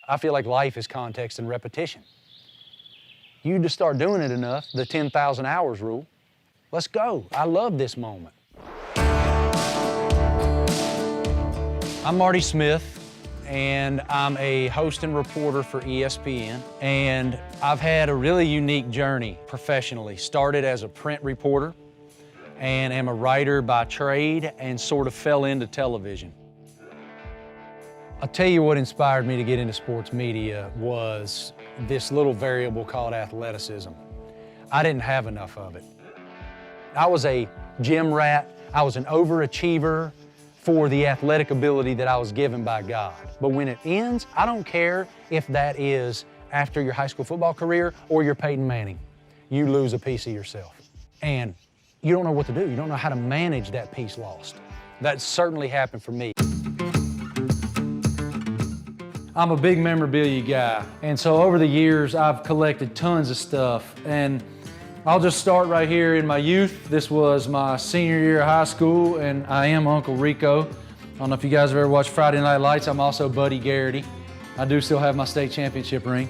I feel like life is context and repetition. You just start doing it enough, the 10,000 hours rule. Let's go. I love this moment. I'm Marty Smith, and I'm a host and reporter for ESPN. And I've had a really unique journey professionally. Started as a print reporter and am a writer by trade and sort of fell into television. I'll tell you what inspired me to get into sports media was this little variable called athleticism. I didn't have enough of it. I was a gym rat. I was an overachiever for the athletic ability that I was given by God. But when it ends, I don't care if that is after your high school football career or you're Peyton Manning. You lose a piece of yourself. And you don't know what to do. You don't know how to manage that piece lost. That certainly happened for me. I'm a big memorabilia guy, and so over the years I've collected tons of stuff, and I'll just start right here in my youth. This was my senior year of high school, and I am Uncle Rico. I don't know if you guys have ever watched Friday Night Lights. I'm also Buddy Garrity. I do still have my state championship ring.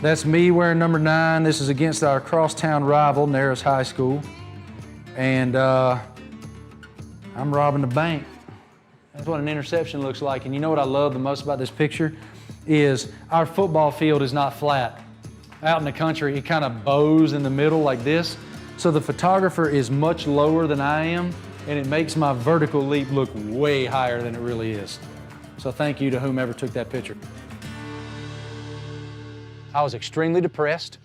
That's me wearing number 9. This is against our crosstown rival, Narrows High School, and I'm robbing the bank. That's what an interception looks like. And you know what I love the most about this picture is our football field is not flat. Out in the country, it kind of bows in the middle like this. So the photographer is much lower than I am, and it makes my vertical leap look way higher than it really is. So thank you to whomever took that picture. I was extremely depressed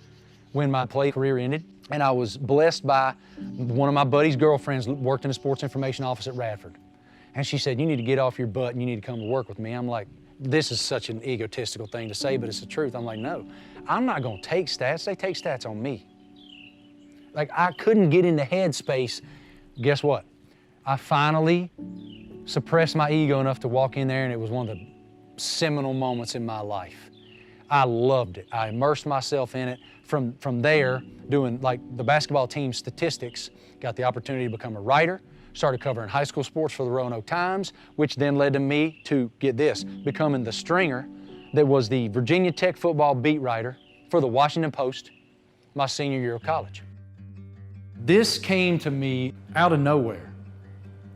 when my play career ended, and I was blessed by one of my buddy's girlfriends worked in a sports information office at Radford. And she said, you need to get off your butt and you need to come to work with me. I'm like, this is such an egotistical thing to say, but it's the truth. I'm like, no, I'm not gonna take stats. They take stats on me. Like, I couldn't get into headspace. Guess what? I finally suppressed my ego enough to walk in there, and it was one of the seminal moments in my life. I loved it. I immersed myself in it. From there, doing like the basketball team statistics, got the opportunity to become a writer, started covering high school sports for the Roanoke Times, which then led to me to, get this, becoming the stringer that was the Virginia Tech football beat writer for the Washington Post my senior year of college. This came to me out of nowhere,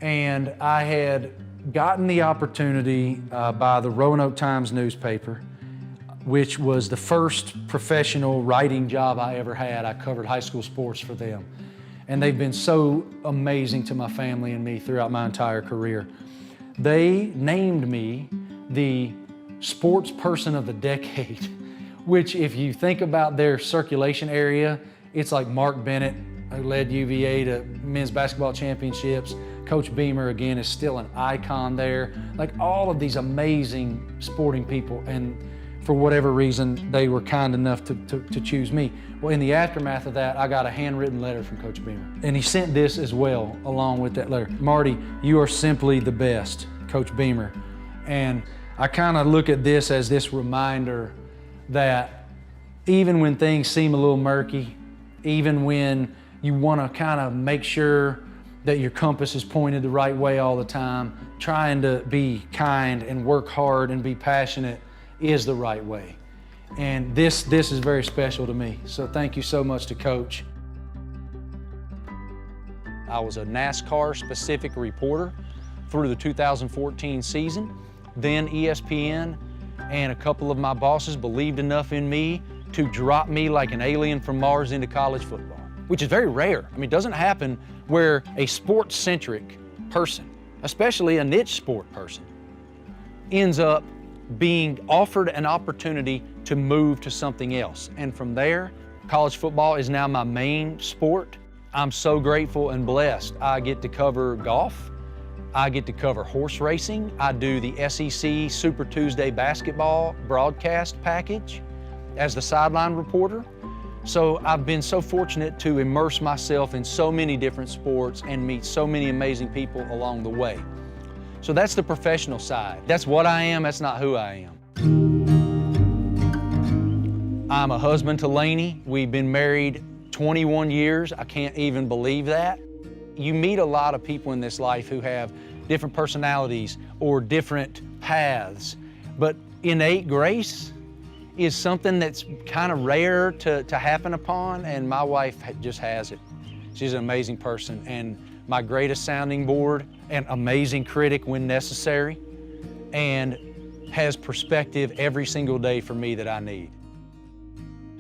and I had gotten the opportunity by the Roanoke Times newspaper, which was the first professional writing job I ever had. I covered high school sports for them. And they've been so amazing to my family and me throughout my entire career. They named me the sports person of the decade, which if you think about their circulation area, it's like Mark Bennett, who led UVA to men's basketball championships. Coach Beamer, again, is still an icon there. Like all of these amazing sporting people, and for whatever reason, they were kind enough to choose me. Well, in the aftermath of that, I got a handwritten letter from Coach Beamer. And he sent this as well, along with that letter. Marty, you are simply the best, Coach Beamer. And I kind of look at this as this reminder that even when things seem a little murky, even when you want to kind of make sure that your compass is pointed the right way all the time, trying to be kind and work hard and be passionate is the right way. And this is very special to me. So thank you so much to Coach. I was a NASCAR specific reporter through the 2014 season. Then ESPN and a couple of my bosses believed enough in me to drop me like an alien from Mars into college football, which is very rare. I mean, it doesn't happen where a sports-centric person, especially a niche sport person, ends up being offered an opportunity to move to something else. And from there, college football is now my main sport. I'm so grateful and blessed. I get to cover golf. I get to cover horse racing. I do the SEC Super Tuesday basketball broadcast package as the sideline reporter. So I've been so fortunate to immerse myself in so many different sports and meet so many amazing people along the way. So that's the professional side. That's what I am, that's not who I am. I'm a husband to Lainey. We've been married 21 years. I can't even believe that. You meet a lot of people in this life who have different personalities or different paths, but innate grace is something that's kind of rare to happen upon, and my wife just has it. She's an amazing person and my greatest sounding board, an amazing critic when necessary, and has perspective every single day for me that I need.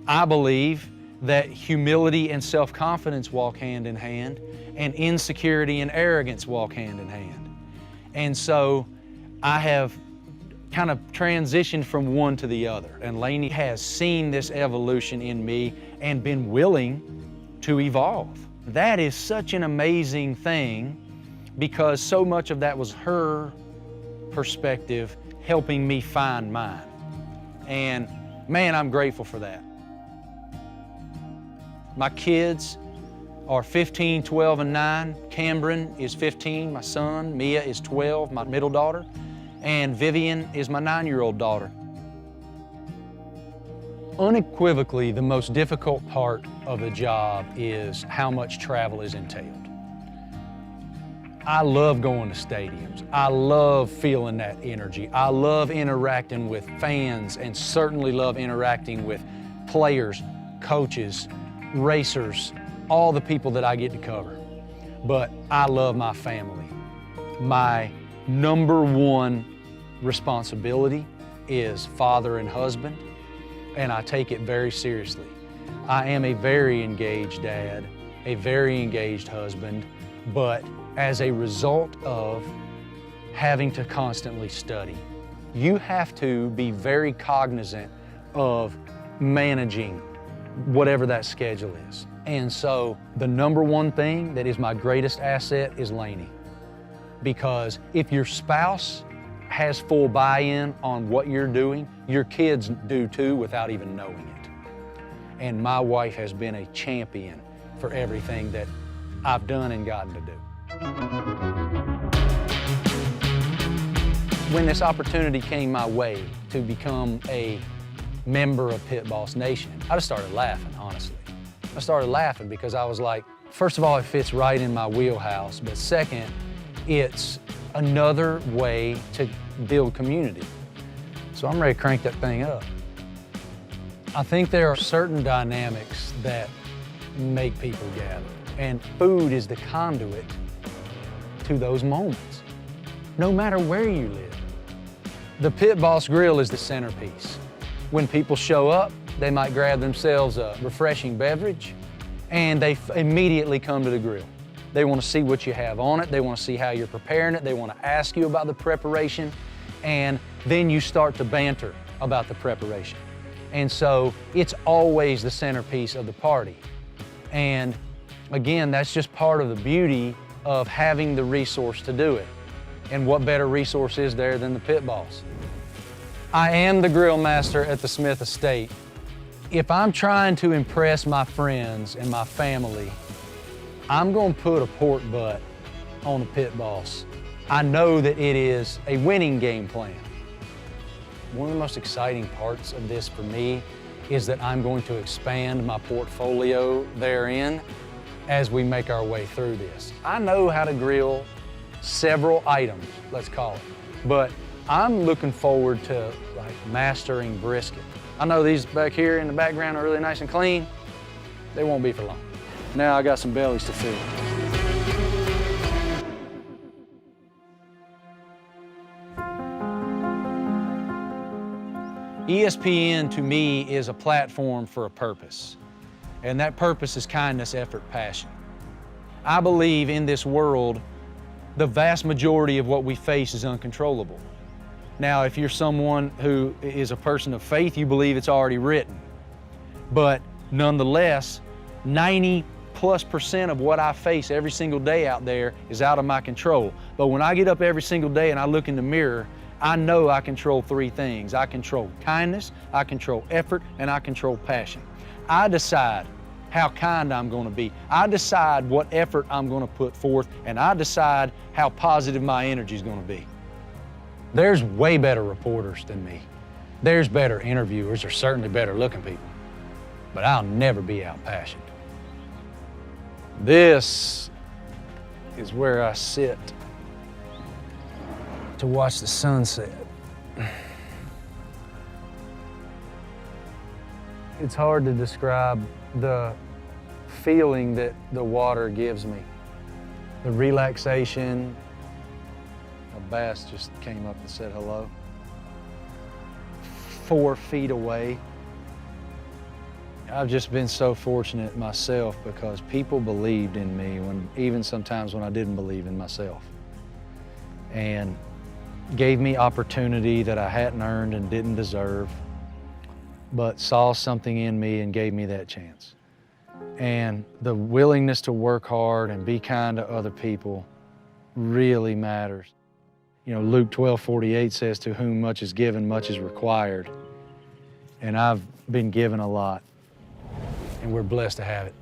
I believe that humility and self-confidence walk hand in hand, and insecurity and arrogance walk hand in hand. And so I have kind of transitioned from one to the other. And Lainey has seen this evolution in me and been willing to evolve. That is such an amazing thing because so much of that was her perspective helping me find mine. And man, I'm grateful for that. My kids are 15, 12, and 9. Cameron is 15, my son. Mia is 12, my middle daughter. And Vivian is my 9-year-old daughter. Unequivocally, the most difficult part of the job is how much travel is entailed. I love going to stadiums. I love feeling that energy. I love interacting with fans and certainly love interacting with players, coaches, racers, all the people that I get to cover. But I love my family. My number one responsibility is father and husband, and I take it very seriously. I am a very engaged dad, a very engaged husband, but as a result of having to constantly study, you have to be very cognizant of managing whatever that schedule is. And so the number one thing that is my greatest asset is Lainey. Because if your spouse has full buy-in on what you're doing, your kids do too without even knowing it. And my wife has been a champion for everything that I've done and gotten to do. When this opportunity came my way to become a member of Pit Boss Nation, I just started laughing, honestly. I started laughing because I was like, first of all, it fits right in my wheelhouse, but second, it's another way to build community. So I'm ready to crank that thing up. I think there are certain dynamics that make people gather, and food is the conduit to those moments, no matter where you live. The Pit Boss Grill is the centerpiece. When people show up, they might grab themselves a refreshing beverage, and they immediately come to the grill. They want to see what you have on it. They want to see how you're preparing it. They want to ask you about the preparation. And then you start to banter about the preparation. And so it's always the centerpiece of the party. And again, that's just part of the beauty of having the resource to do it. And what better resource is there than the Pit Boss? I am the grill master at the Smith Estate. If I'm trying to impress my friends and my family, I'm gonna put a pork butt on the Pit Boss. I know that it is a winning game plan. One of the most exciting parts of this for me is that I'm going to expand my portfolio therein as we make our way through this. I know how to grill several items, let's call it, but I'm looking forward to like mastering brisket. I know these back here in the background are really nice and clean. They won't be for long. Now I got some bellies to fill. ESPN to me is a platform for a purpose, and that purpose is kindness, effort, passion. I believe in this world, the vast majority of what we face is uncontrollable. Now, if you're someone who is a person of faith, you believe it's already written. But nonetheless, 90+% of what I face every single day out there is out of my control. But when I get up every single day and I look in the mirror, I know I control three things. I control kindness, I control effort, and I control passion. I decide how kind I'm going to be. I decide what effort I'm going to put forth, and I decide how positive my energy is going to be. There's way better reporters than me. There's better interviewers, or certainly better looking people, but I'll never be outpassioned. This is where I sit to watch the sunset. It's hard to describe the feeling that the water gives me. The relaxation. A bass just came up and said hello. 4 feet away. I've just been so fortunate myself because people believed in me even sometimes when I didn't believe in myself. And gave me opportunity that I hadn't earned and didn't deserve, but saw something in me and gave me that chance. And the willingness to work hard and be kind to other people really matters. You know, Luke 12:48 says, to whom much is given, much is required. And I've been given a lot, and we're blessed to have it.